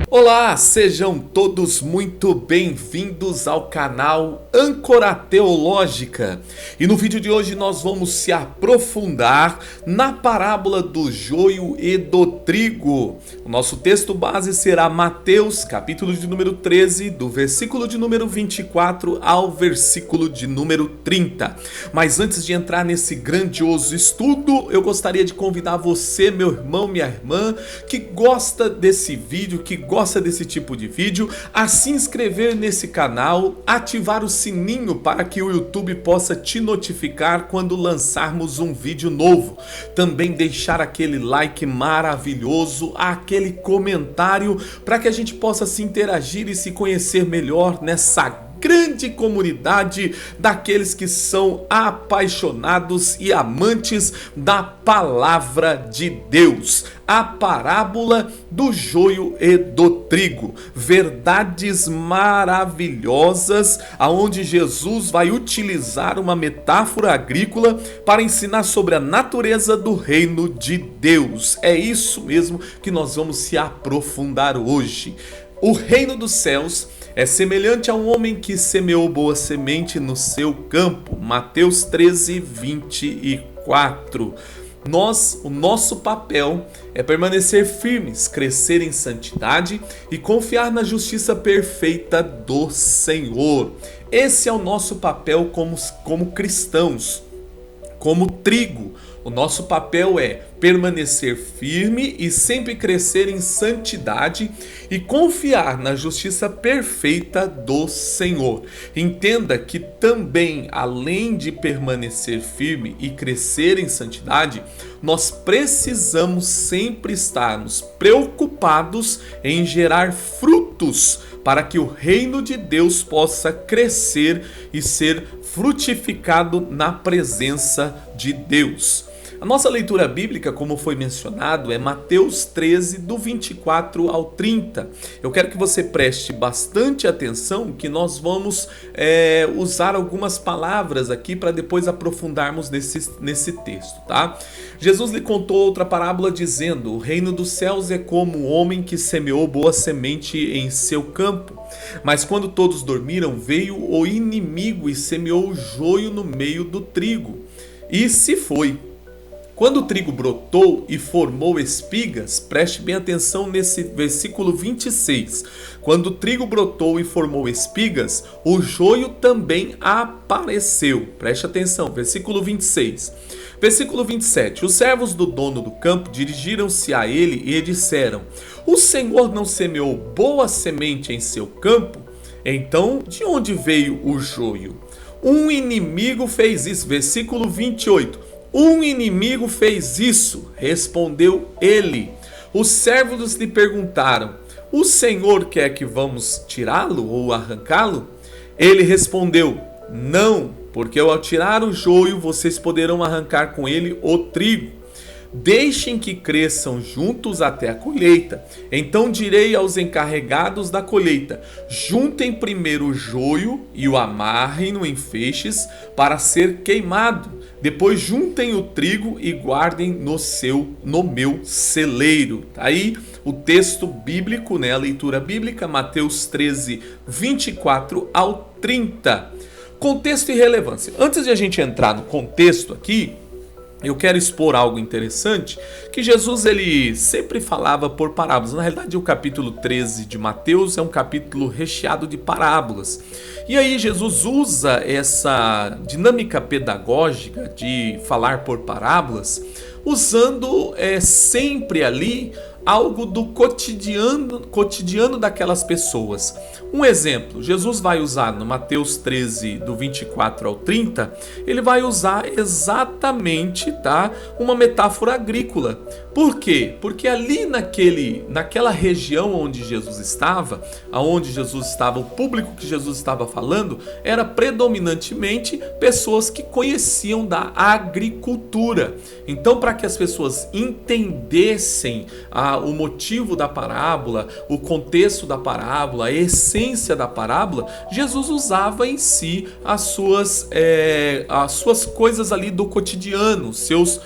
Olá, sejam todos muito bem-vindos ao canal Âncora Teológica. E no vídeo de hoje nós vamos se aprofundar na parábola do joio e do trigo. O nosso texto base será Mateus, capítulo de número 13, do versículo de número 24 ao versículo de número 30. Mas antes de entrar nesse grandioso estudo, eu gostaria de convidar você, meu irmão, minha irmã, que gosta desse vídeo, que gosta desse tipo de vídeo, a se inscrever nesse canal, ativar o sininho para que o YouTube possa te notificar quando lançarmos um vídeo novo. Também deixar aquele like maravilhoso, aquele comentário para que a gente possa se interagir e se conhecer melhor nessa grande comunidade daqueles que são apaixonados e amantes da palavra de Deus. A parábola do joio e do trigo, verdades maravilhosas, aonde Jesus vai utilizar uma metáfora agrícola para ensinar sobre a natureza do reino de Deus. É isso mesmo que nós vamos se aprofundar hoje. O reino dos céus é semelhante a um homem que semeou boa semente no seu campo. Mateus 13, 24. O nosso papel é permanecer firmes, crescer em santidade e confiar na justiça perfeita do Senhor. Esse é o nosso papel como cristãos, como trigo. O nosso papel é permanecer firme e sempre crescer em santidade e confiar na justiça perfeita do Senhor. Entenda que também, além de permanecer firme e crescer em santidade, nós precisamos sempre estarmos preocupados em gerar frutos para que o reino de Deus possa crescer e ser frutificado na presença de Deus. A nossa leitura bíblica, como foi mencionado, é Mateus 13, do 24 ao 30. Eu quero que você preste bastante atenção, que nós vamos usar algumas palavras aqui para depois aprofundarmos nesse texto, tá? Jesus lhe contou outra parábola dizendo: o reino dos céus é como um homem que semeou boa semente em seu campo. Mas quando todos dormiram, veio o inimigo e semeou o joio no meio do trigo. E se foi. Quando o trigo brotou e formou espigas, preste bem atenção nesse versículo 26. Quando o trigo brotou e formou espigas, o joio também apareceu. Preste atenção, versículo 26. Versículo 27. Os servos do dono do campo dirigiram-se a ele e disseram: o Senhor não semeou boa semente em seu campo? Então, de onde veio o joio? Um inimigo fez isso. Versículo 28. Um inimigo fez isso, respondeu ele. Os servos lhe perguntaram: o Senhor quer que vamos tirá-lo ou arrancá-lo? Ele respondeu: não, porque ao tirar o joio, vocês poderão arrancar com ele o trigo. Deixem que cresçam juntos até a colheita. Então direi aos encarregados da colheita: juntem primeiro o joio e o amarrem em feixes para ser queimado. Depois juntem o trigo e guardem no meu celeiro. Tá aí o texto bíblico, a leitura bíblica, Mateus 13, 24 ao 30. Contexto e relevância. Antes de a gente entrar no contexto aqui, eu quero expor algo interessante, que Jesus ele sempre falava por parábolas. Na realidade, o capítulo 13 de Mateus é um capítulo recheado de parábolas. E aí Jesus usa essa dinâmica pedagógica de falar por parábolas, usando sempre ali algo do cotidiano daquelas pessoas. Um exemplo, Jesus vai usar no Mateus 13, do 24 ao 30, ele vai usar exatamente, uma metáfora agrícola. Por quê? Porque ali naquela região onde Jesus estava, o público que Jesus estava falando, era predominantemente pessoas que conheciam da agricultura. Então, para que as pessoas entendessem o motivo da parábola, o contexto da parábola, a essência da parábola, Jesus usava em si as suas coisas ali do cotidiano, seus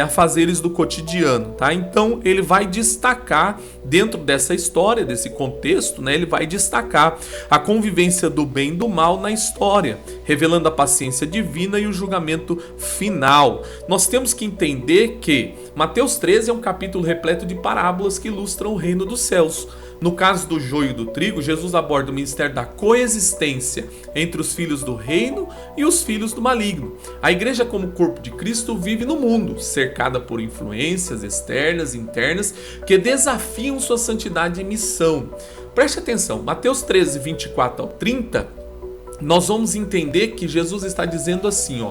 afazeres do cotidiano, tá? Então ele vai destacar dentro dessa história, desse contexto, né? Ele vai destacar a convivência do bem e do mal na história, revelando a paciência divina e o julgamento final. Nós temos que entender que Mateus 13 é um capítulo repleto de parábolas que ilustram o reino dos céus. No caso do joio e do trigo, Jesus aborda o ministério da coexistência entre os filhos do reino e os filhos do maligno. A igreja, como corpo de Cristo, vive no mundo, cercada por influências externas e internas que desafiam sua santidade e missão. Preste atenção, Mateus 13, 24 ao 30, nós vamos entender que Jesus está dizendo assim,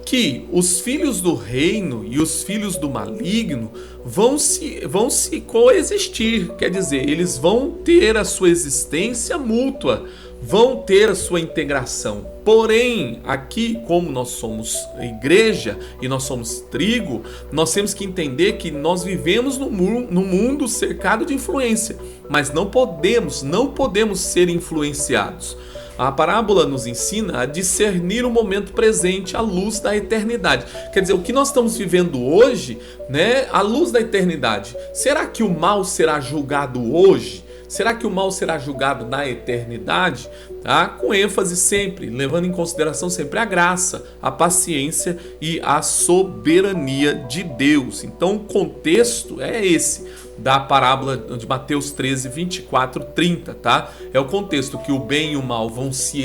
que os filhos do reino e os filhos do maligno vão se coexistir, quer dizer, eles vão ter a sua existência mútua, vão ter a sua integração. Porém, aqui, como nós somos igreja e nós somos trigo, nós temos que entender que nós vivemos no mundo cercado de influência, mas não podemos ser influenciados. A parábola nos ensina a discernir o momento presente à luz da eternidade. Quer dizer, o que nós estamos vivendo hoje, né, à luz da eternidade. Será que o mal será julgado hoje? Será que o mal será julgado na eternidade? Tá? Com ênfase sempre, levando em consideração sempre a graça, a paciência e a soberania de Deus. Então o contexto é esse da parábola de Mateus 13, 24, 30, tá? É o contexto que o bem e o mal vão se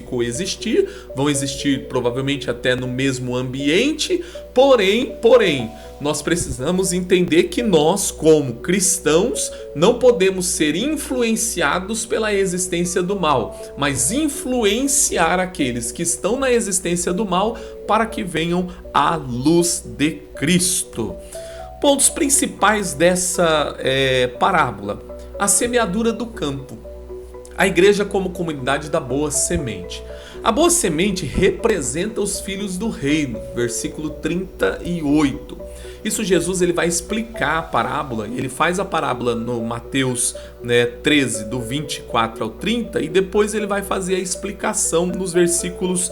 coexistir, vão existir provavelmente até no mesmo ambiente, porém, nós precisamos entender que nós, como cristãos, não podemos ser influenciados pela existência do mal, mas influenciar aqueles que estão na existência do mal para que venham à luz de Cristo. Pontos principais dessa parábola: a semeadura do campo. A igreja como comunidade da boa semente. A boa semente representa os filhos do reino, versículo 38. Isso Jesus ele vai explicar a parábola, ele faz a parábola no Mateus 13, do 24 ao 30, e depois ele vai fazer a explicação nos versículos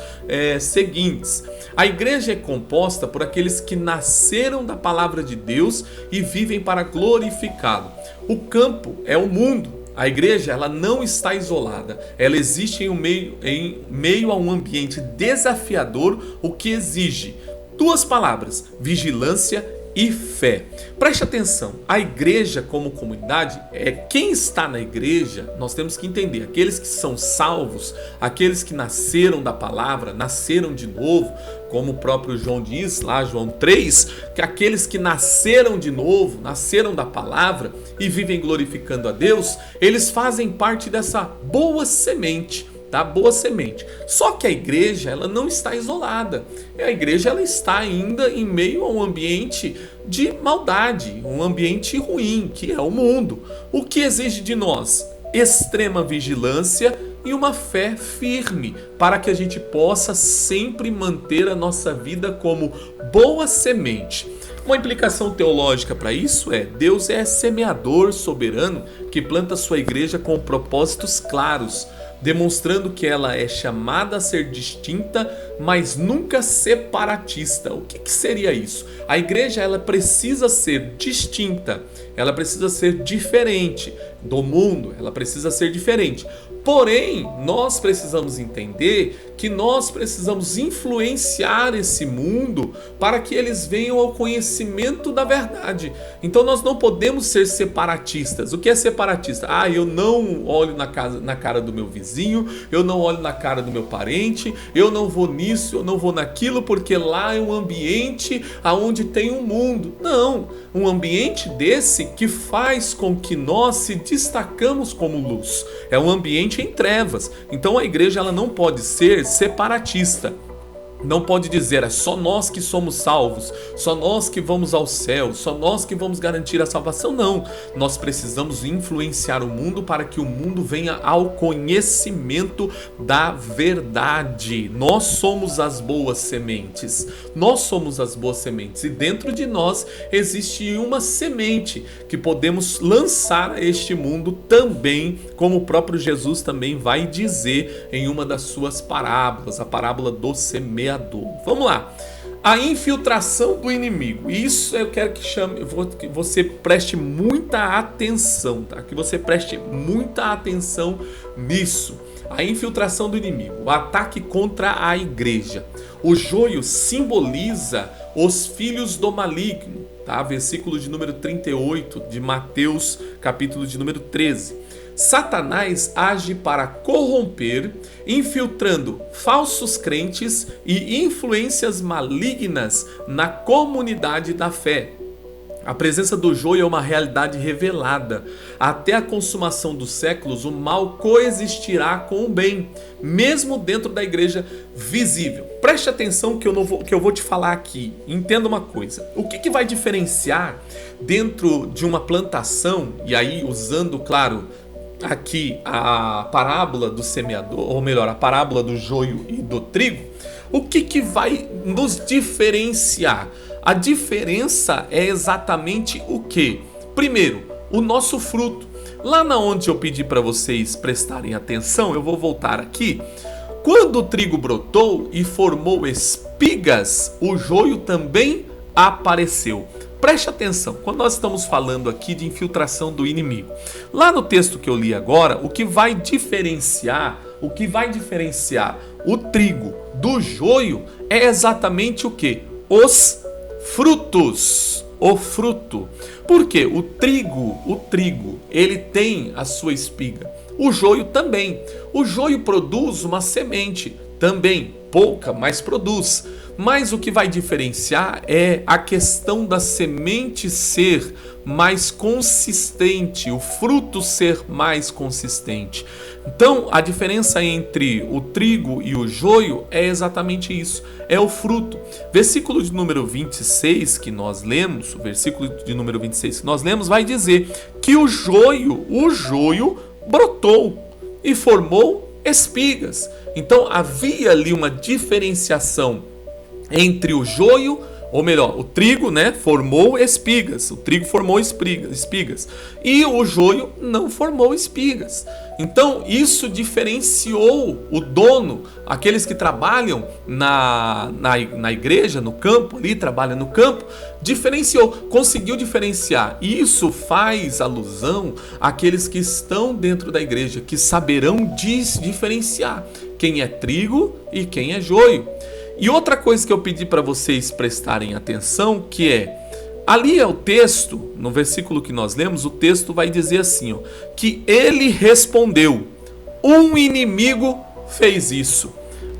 seguintes. A igreja é composta por aqueles que nasceram da palavra de Deus e vivem para glorificá-lo. O campo é o mundo. A igreja ela não está isolada, ela existe em meio a um ambiente desafiador, o que exige duas palavras: vigilância e fé. Preste atenção, a igreja como comunidade, quem está na igreja, nós temos que entender, aqueles que são salvos, aqueles que nasceram da palavra, nasceram de novo, como o próprio João diz lá, João 3, que aqueles que nasceram de novo, nasceram da palavra e vivem glorificando a Deus, eles fazem parte dessa boa semente. Tá? Boa semente. Só que a igreja ela não está isolada. A igreja ela está ainda em meio a um ambiente de maldade, um ambiente ruim, que é o mundo. O que exige de nós? Extrema vigilância e uma fé firme, para que a gente possa sempre manter a nossa vida como boa semente. Uma implicação teológica para isso Deus é semeador soberano que planta sua igreja com propósitos claros, demonstrando que ela é chamada a ser distinta, mas nunca separatista. O que seria isso? A igreja ela precisa ser distinta, ela precisa ser diferente do mundo, ela precisa ser diferente. Porém, nós precisamos entender que nós precisamos influenciar esse mundo para que eles venham ao conhecimento da verdade. Então nós não podemos ser separatistas. O que é separatista? Eu não olho na cara do meu vizinho, eu não olho na cara do meu parente, eu não vou nisso, eu não vou naquilo, porque lá é um ambiente onde tem um mundo. Não, um ambiente desse que faz com que nós se destacamos como luz. É um ambiente em trevas. Então a igreja ela não pode ser separatista. Não pode dizer, é só nós que somos salvos, só nós que vamos ao céu, só nós que vamos garantir a salvação. Não, nós precisamos influenciar o mundo para que o mundo venha ao conhecimento da verdade. Nós somos as boas sementes, nós somos as boas sementes e dentro de nós existe uma semente que podemos lançar a este mundo também, como o próprio Jesus também vai dizer em uma das suas parábolas, a parábola do semeador. Vamos lá. A infiltração do inimigo. Isso eu quero que você preste muita atenção, tá? Que você preste muita atenção nisso. A infiltração do inimigo, o ataque contra a igreja. O joio simboliza os filhos do maligno, tá? Versículo de número 38 de Mateus, capítulo de número 13. Satanás age para corromper, infiltrando falsos crentes e influências malignas na comunidade da fé. A presença do joio é uma realidade revelada. Até a consumação dos séculos, o mal coexistirá com o bem, mesmo dentro da igreja visível. Preste atenção que eu vou te falar aqui. Entenda uma coisa. O que vai diferenciar dentro de uma plantação, e aí usando, claro, aqui a parábola do semeador, ou melhor, a parábola do joio e do trigo, o que vai nos diferenciar? A diferença é exatamente o que? Primeiro, o nosso fruto. Lá na onde eu pedi para vocês prestarem atenção, eu vou voltar aqui. Quando o trigo brotou e formou espigas, o joio também apareceu. Preste atenção, quando nós estamos falando aqui de infiltração do inimigo, lá no texto que eu li agora, o que vai diferenciar o trigo do joio é exatamente o que? Os frutos. O fruto. Por quê? O trigo, ele tem a sua espiga. O joio também. O joio produz uma semente também, pouca, mas produz. Mas o que vai diferenciar é a questão da semente ser mais consistente, o fruto ser mais consistente. Então, a diferença entre o trigo e o joio é exatamente isso, é o fruto. Versículo de número 26 que nós lemos, vai dizer que o joio brotou e formou espigas. Então, havia ali uma diferenciação entre o joio, ou melhor, o trigo, né, formou espigas. O trigo formou espigas e o joio não formou espigas. Então isso diferenciou o dono, aqueles que trabalham na igreja, no campo ali, trabalham no campo, conseguiu diferenciar. E isso faz alusão àqueles que estão dentro da igreja, que saberão diferenciar quem é trigo e quem é joio. E outra coisa que eu pedi para vocês prestarem atenção, que é, ali é o texto, no versículo que nós lemos, o texto vai dizer assim, ó, que ele respondeu, um inimigo fez isso.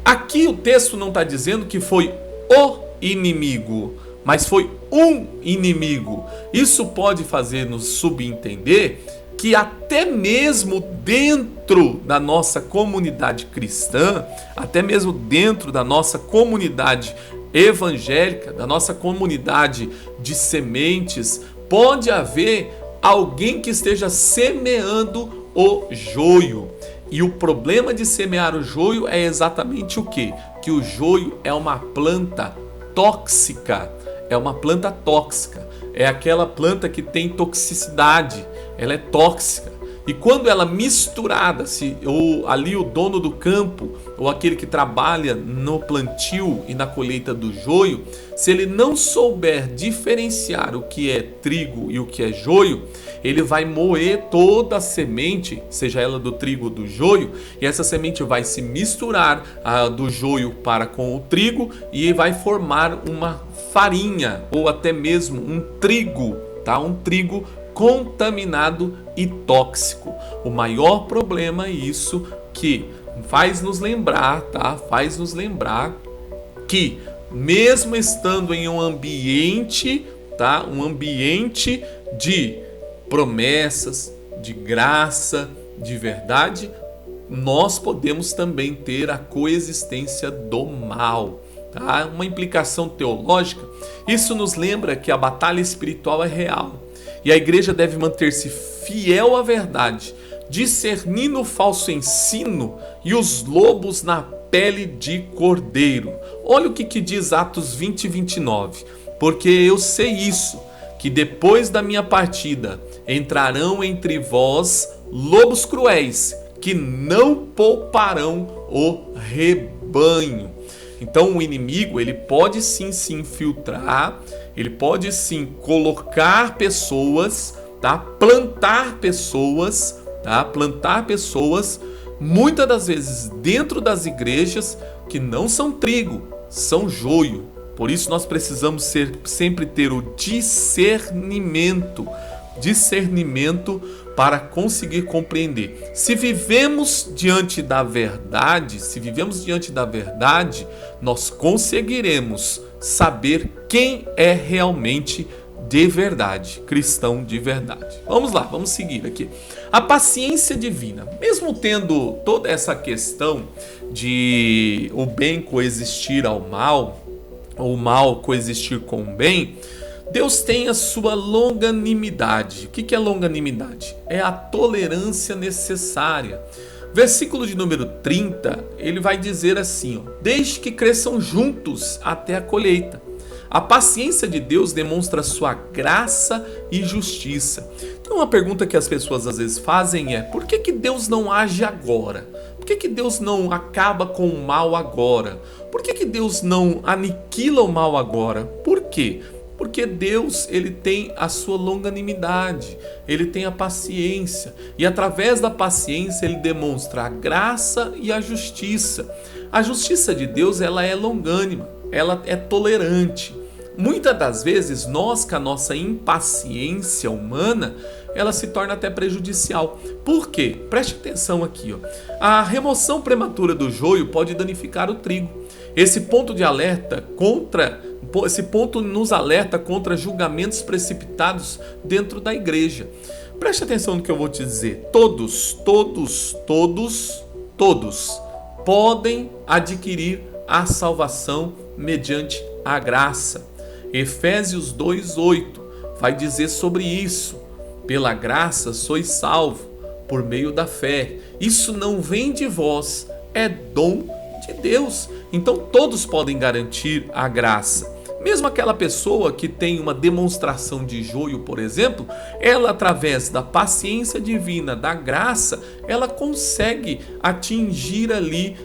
Aqui o texto não está dizendo que foi o inimigo, mas foi um inimigo. Isso pode fazer-nos subentender que até mesmo dentro da nossa comunidade cristã, até mesmo dentro da nossa comunidade evangélica, da nossa comunidade de sementes, pode haver alguém que esteja semeando o joio. E o problema de semear o joio é exatamente o quê? Que o joio é uma planta tóxica. É uma planta tóxica. É aquela planta que tem toxicidade. Ela é tóxica. E quando ela misturada, ali o dono do campo, ou aquele que trabalha no plantio e na colheita do joio, se ele não souber diferenciar o que é trigo e o que é joio, ele vai moer toda a semente, seja ela do trigo ou do joio, e essa semente vai se misturar do joio para com o trigo e vai formar uma farinha, ou até mesmo um trigo, tá? Um trigo contaminado e tóxico. O maior problema é isso, que faz nos lembrar, tá? Faz nos lembrar que mesmo estando em um ambiente, tá? Um ambiente de promessas, de graça, de verdade, nós podemos também ter a coexistência do mal. tá? Uma implicação teológica. Isso nos lembra que a batalha espiritual é real e a igreja deve manter-se fiel à verdade, discernindo o falso ensino e os lobos na pele de cordeiro. Olha o que diz Atos 20:29. Porque eu sei isso, que depois da minha partida entrarão entre vós lobos cruéis, que não pouparão o rebanho. Então o inimigo, ele pode sim se infiltrar, ele pode sim colocar pessoas, tá? Plantar pessoas, muitas das vezes dentro das igrejas que não são trigo, são joio. Por isso nós precisamos sempre ter o discernimento para conseguir compreender. Se vivemos diante da verdade, nós conseguiremos saber quem é realmente de verdade, cristão de verdade. Vamos lá, vamos seguir aqui. A paciência divina, mesmo tendo toda essa questão de o bem coexistir ao mal, ou o mal coexistir com o bem, Deus tem a sua longanimidade. O que é longanimidade? É a tolerância necessária. Versículo de número 30, ele vai dizer assim, desde que cresçam juntos até a colheita. A paciência de Deus demonstra sua graça e justiça. Então uma pergunta que as pessoas às vezes fazem é: por que Deus não age agora? Por que Deus não acaba com o mal agora? Por que Deus não aniquila o mal agora? Por quê? Porque Deus, ele tem a sua longanimidade, ele tem a paciência, e através da paciência ele demonstra a graça e a justiça. A justiça de Deus, ela é longânima, ela é tolerante. Muitas das vezes nós, com a nossa impaciência humana, ela se torna até prejudicial. Por quê? Preste atenção aqui, ó. A remoção prematura do joio pode danificar o trigo. Esse ponto nos alerta contra julgamentos precipitados dentro da igreja. Preste atenção no que eu vou te dizer. Todos podem adquirir a salvação mediante a graça. Efésios 2:8 vai dizer sobre isso. Pela graça sois salvo, por meio da fé. Isso não vem de vós, é dom de Deus. Então todos podem garantir a graça. Mesmo aquela pessoa que tem uma demonstração de joio, por exemplo, ela, através da paciência divina, da graça, ela consegue atingir ali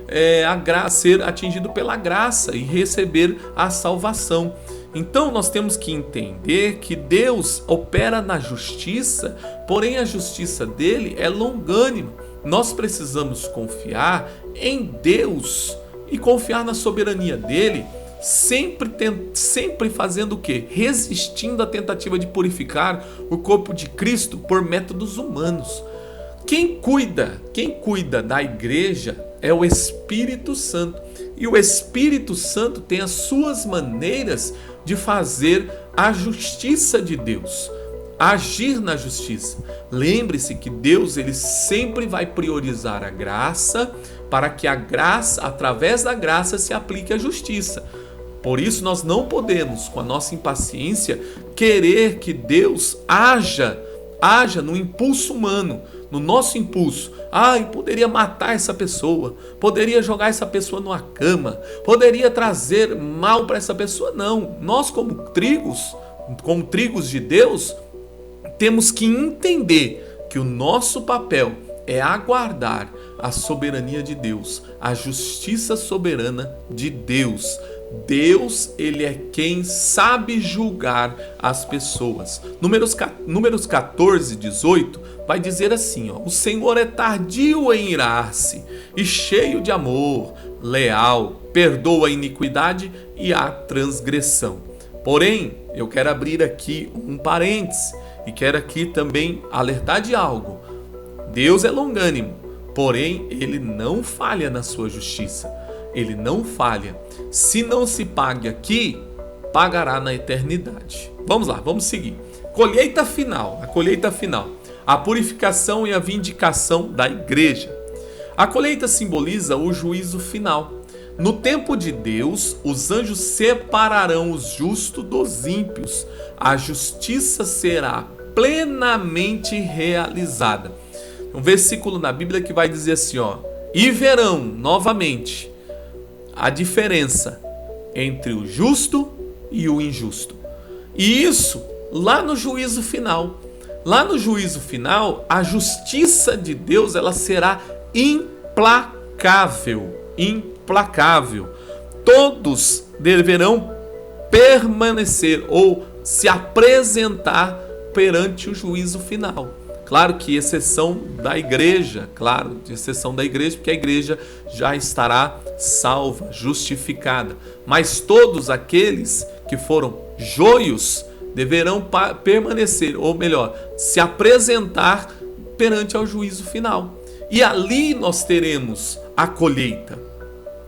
ser atingido pela graça e receber a salvação. Então nós temos que entender que Deus opera na justiça, porém a justiça dele é longânima. Nós precisamos confiar em Deus e confiar na soberania dele, sempre fazendo o quê? Resistindo à tentativa de purificar o corpo de Cristo por métodos humanos. Quem cuida da igreja é o Espírito Santo. E o Espírito Santo tem as suas maneiras de fazer a justiça de Deus, agir na justiça. Lembre-se que Deus, ele sempre vai priorizar a graça, para que a graça, através da graça, se aplique a justiça. Por isso nós não podemos, com a nossa impaciência, querer que Deus haja no impulso humano, no nosso impulso. Poderia matar essa pessoa, poderia jogar essa pessoa numa cama, poderia trazer mal para essa pessoa. Não, nós como trigos de Deus, temos que entender que o nosso papel é aguardar a soberania de Deus, a justiça soberana de Deus. Deus, ele é quem sabe julgar as pessoas. Números 14:18 vai dizer assim, ó: o Senhor é tardio em irar-se e cheio de amor, leal, perdoa a iniquidade e a transgressão. Porém, eu quero abrir aqui um parêntese e quero aqui também alertar de algo. Deus é longânimo, porém ele não falha na sua justiça. Ele não falha. Se não se pague aqui, pagará na eternidade. Vamos lá, vamos seguir. A colheita final. A purificação e a vindicação da igreja. A colheita simboliza o juízo final. No tempo de Deus, os anjos separarão os justos dos ímpios. A justiça será plenamente realizada. Um versículo na Bíblia que vai dizer assim, e verão novamente a diferença entre o justo e o injusto. E isso lá no juízo final. Lá no juízo final, a justiça de Deus ela será implacável. Implacável. Todos deverão permanecer ou se apresentar perante o juízo final. Claro que exceção da igreja, claro, de exceção da igreja, porque a igreja já estará salva, justificada. Mas todos aqueles que foram joios deverão permanecer, ou melhor, se apresentar perante ao juízo final. E ali nós teremos a colheita.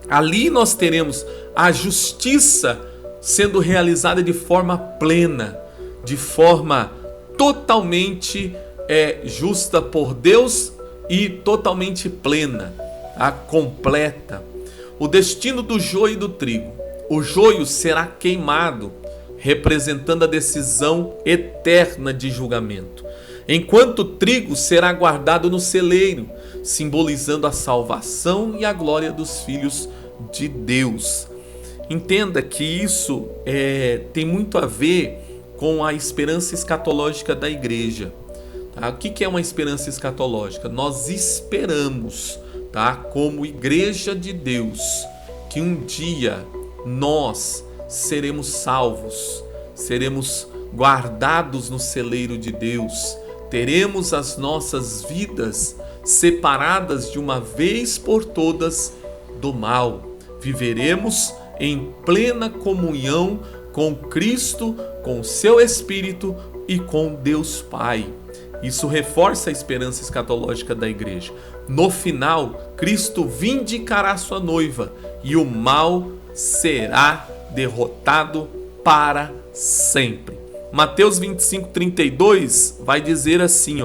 Ali nós teremos a justiça sendo realizada de forma plena, de forma totalmente justa por Deus e totalmente plena, completa. O destino do joio e do trigo. O joio será queimado, representando a decisão eterna de julgamento, enquanto o trigo será guardado no celeiro, simbolizando a salvação e a glória dos filhos de Deus. Entenda que isso tem muito a ver com a esperança escatológica da igreja. Tá? O que é uma esperança escatológica? Nós esperamos, tá, como igreja de Deus, que um dia nós seremos salvos, seremos guardados no celeiro de Deus, teremos as nossas vidas separadas de uma vez por todas do mal, viveremos em plena comunhão com Cristo, com o seu Espírito e com Deus Pai. Isso reforça a esperança escatológica da igreja. No final, Cristo vindicará sua noiva e o mal será derrotado para sempre. Mateus 25:32 vai dizer assim,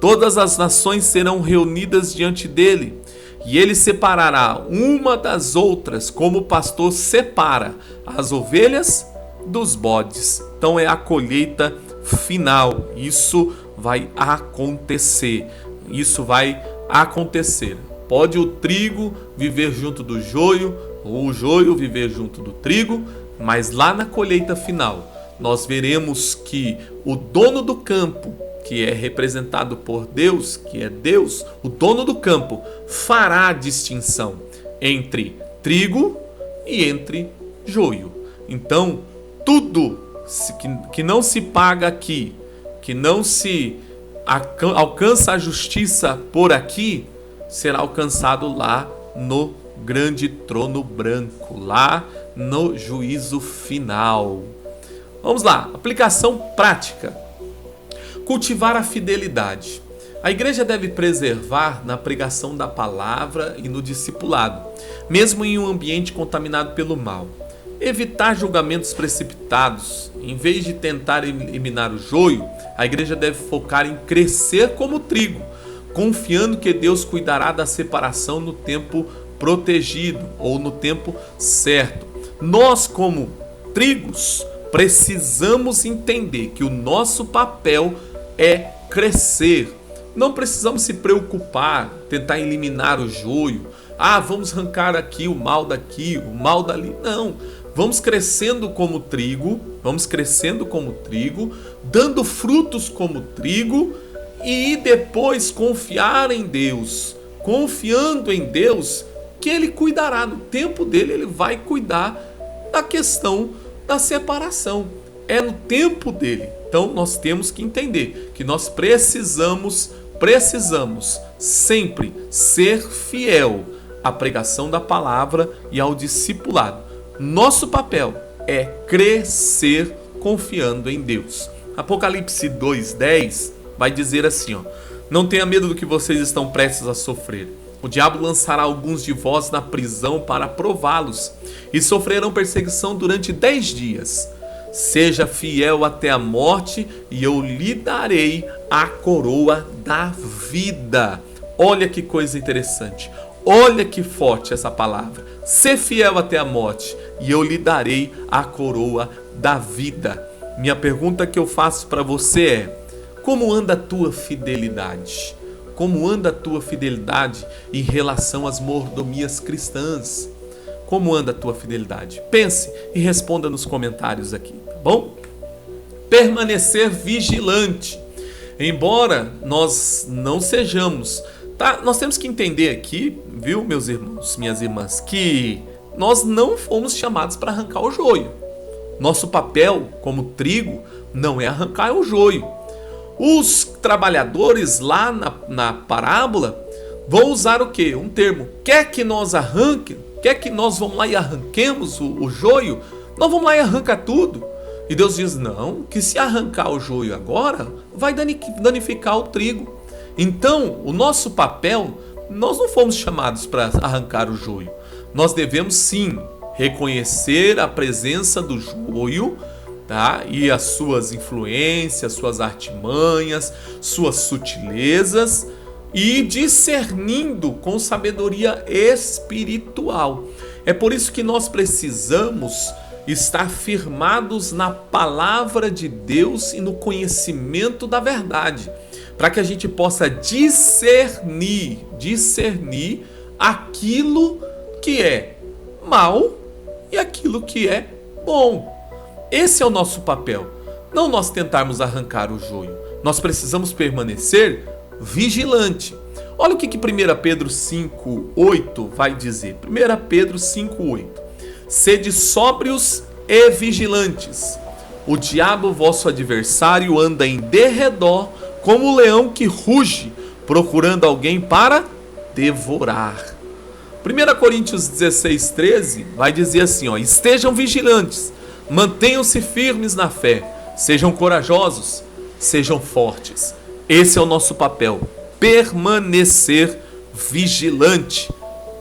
todas as nações serão reunidas diante dele, e ele separará uma das outras, como o pastor separa as ovelhas dos bodes. Então é a colheita final. Isso vai acontecer. Isso vai acontecer. Pode o trigo viver junto do joio, ou o joio viver junto do trigo, mas lá na colheita final, nós veremos que o dono do campo, que é representado por Deus, que é Deus, o dono do campo, fará a distinção entre trigo e entre joio. Então, tudo que não se paga aqui, que não se alcança a justiça por aqui, será alcançado lá no grande trono branco, lá no juízo final. Vamos lá, aplicação prática. Cultivar a fidelidade. A igreja deve preservar na pregação da palavra e no discipulado, mesmo em um ambiente contaminado pelo mal. Evitar julgamentos precipitados. Em vez de tentar eliminar o joio, a igreja deve focar em crescer como trigo, confiando que Deus cuidará da separação no tempo protegido ou no tempo certo. Nós, como trigos, precisamos entender que o nosso papel é crescer. Não precisamos se preocupar, tentar eliminar o joio. Vamos arrancar aqui o mal daqui, o mal dali. Não. Vamos crescendo como trigo, dando frutos como trigo e depois confiar em Deus. Confiando em Deus, que Ele cuidará. No tempo dele, Ele vai cuidar da questão da separação. É no tempo dele. Então nós temos que entender que nós precisamos sempre ser fiel à pregação da palavra e ao discipulado. Nosso papel é crescer confiando em Deus. Apocalipse 2:10 vai dizer assim, não tenha medo do que vocês estão prestes a sofrer. O diabo lançará alguns de vós na prisão para prová-los, e sofrerão perseguição durante 10 dias. Seja fiel até a morte, e eu lhe darei a coroa da vida. Olha que coisa interessante. Olha que forte essa palavra. Sê fiel até a morte, e eu lhe darei a coroa da vida. Minha pergunta que eu faço para você é: como anda a tua fidelidade? Como anda a tua fidelidade em relação às mordomias cristãs? Como anda a tua fidelidade? Pense e responda nos comentários aqui, tá bom? Permanecer vigilante. Embora nós não sejamos, tá? Nós temos que entender aqui, viu, meus irmãos, minhas irmãs, que nós não fomos chamados para arrancar o joio. Nosso papel como trigo não é arrancar o joio. Os trabalhadores lá na parábola vão usar o quê? Um termo. Quer que nós arranquem? Quer que nós vamos lá e arranquemos o joio? Nós vamos lá e arranca tudo. E Deus diz, não, que se arrancar o joio agora, vai danificar o trigo. Então, o nosso papel, nós não fomos chamados para arrancar o joio. Nós devemos sim reconhecer a presença do joio, tá? E as suas influências, suas artimanhas, suas sutilezas, e discernindo com sabedoria espiritual. É por isso que nós precisamos estar firmados na palavra de Deus e no conhecimento da verdade, para que a gente possa discernir aquilo que é mal e aquilo que é bom. Esse é o nosso papel, não nós tentarmos arrancar o joio. Nós precisamos permanecer vigilante. Olha o que 1 Pedro 5,8 vai dizer. 1 Pedro 5,8: sede sóbrios e vigilantes. O diabo, vosso adversário, anda em derredor como o leão que ruge, procurando alguém para devorar. 1 Coríntios 16,13 vai dizer assim, ó: estejam vigilantes, mantenham-se firmes na fé, sejam corajosos, sejam fortes. Esse é o nosso papel, permanecer vigilante,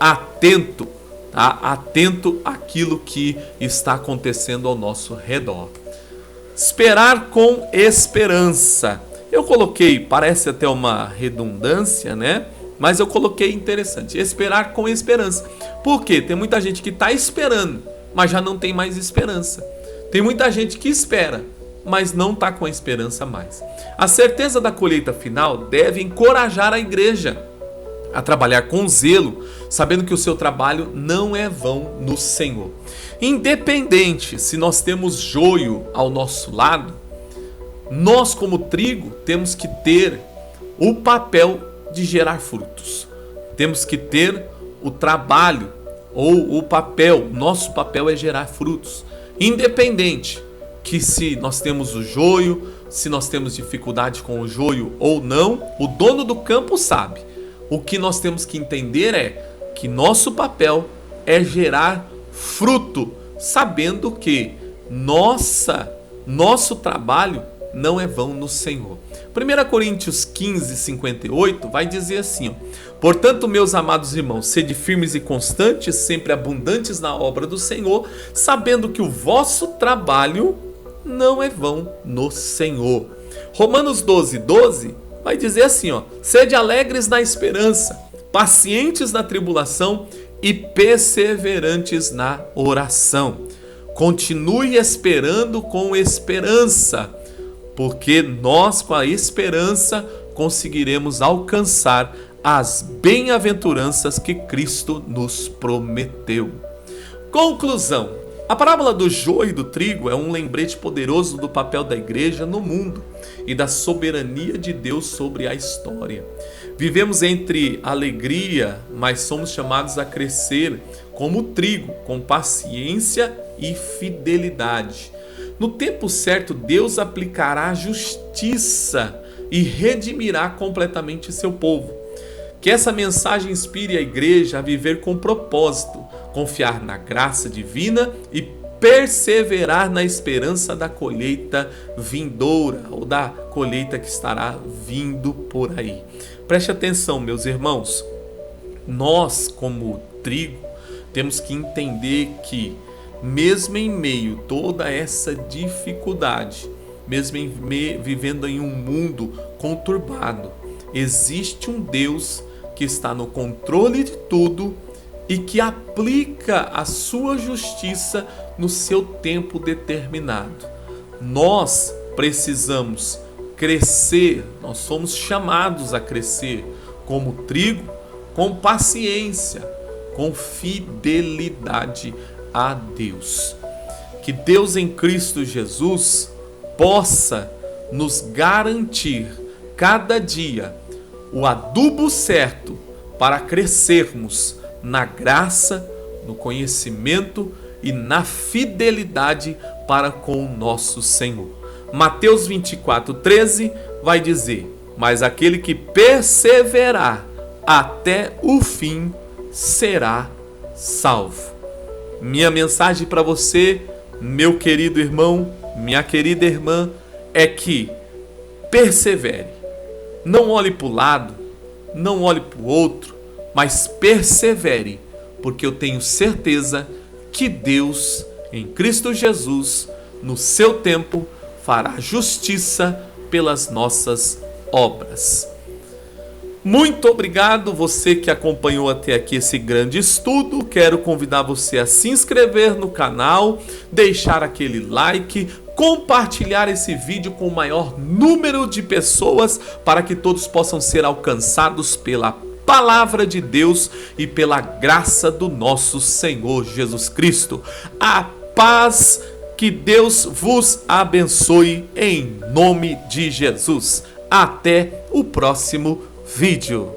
atento, tá? Atento àquilo que está acontecendo ao nosso redor. Esperar com esperança. Eu coloquei, parece até uma redundância, né? Mas eu coloquei interessante, esperar com esperança. Por quê? Tem muita gente que está esperando, mas já não tem mais esperança. Tem muita gente que espera, mas não está com a esperança mais. A certeza da colheita final deve encorajar a igreja a trabalhar com zelo, sabendo que o seu trabalho não é vão no Senhor. Independente se nós temos joio ao nosso lado, nós como trigo temos que ter o papel de gerar frutos. Temos que ter o trabalho ou o papel, nosso papel é gerar frutos. Independente que se nós temos o joio, se nós temos dificuldade com o joio ou não, o dono do campo sabe. O que nós temos que entender é que nosso papel é gerar fruto, sabendo que nosso trabalho não é vão no Senhor. 1 Coríntios 15:58 vai dizer assim, ó: portanto, meus amados irmãos, sede firmes e constantes, sempre abundantes na obra do Senhor, sabendo que o vosso trabalho não é vão no Senhor. Romanos 12:12 vai dizer assim, ó: sede alegres na esperança, pacientes na tribulação e perseverantes na oração. Continue esperando com esperança, porque nós, com a esperança, conseguiremos alcançar as bem-aventuranças que Cristo nos prometeu. Conclusão: a parábola do joio e do trigo é um lembrete poderoso do papel da igreja no mundo e da soberania de Deus sobre a história. Vivemos entre alegria, mas somos chamados a crescer como o trigo, com paciência e fidelidade. No tempo certo, Deus aplicará justiça e redimirá completamente seu povo. Que essa mensagem inspire a igreja a viver com propósito, confiar na graça divina e perseverar na esperança da colheita vindoura, ou da colheita que estará vindo por aí. Preste atenção, meus irmãos. Nós, como trigo, temos que entender que mesmo em meio a toda essa dificuldade, mesmo vivendo em um mundo conturbado, existe um Deus que está no controle de tudo e que aplica a sua justiça no seu tempo determinado. Nós precisamos crescer, nós somos chamados a crescer como trigo, com paciência, com fidelidade a Deus. Que Deus em Cristo Jesus possa nos garantir cada dia o adubo certo para crescermos na graça, no conhecimento e na fidelidade para com o nosso Senhor. Mateus 24:13 vai dizer: mas aquele que perseverar até o fim será salvo. Minha mensagem para você, meu querido irmão, minha querida irmã, é que persevere. Não olhe para o lado, não olhe para o outro, mas persevere, porque eu tenho certeza que Deus, em Cristo Jesus, no seu tempo, fará justiça pelas nossas obras. Muito obrigado você que acompanhou até aqui esse grande estudo. Quero convidar você a se inscrever no canal, deixar aquele like, compartilhar esse vídeo com o maior número de pessoas para que todos possam ser alcançados pela palavra de Deus e pela graça do nosso Senhor Jesus Cristo. A paz, que Deus vos abençoe em nome de Jesus. Até o próximo vídeo.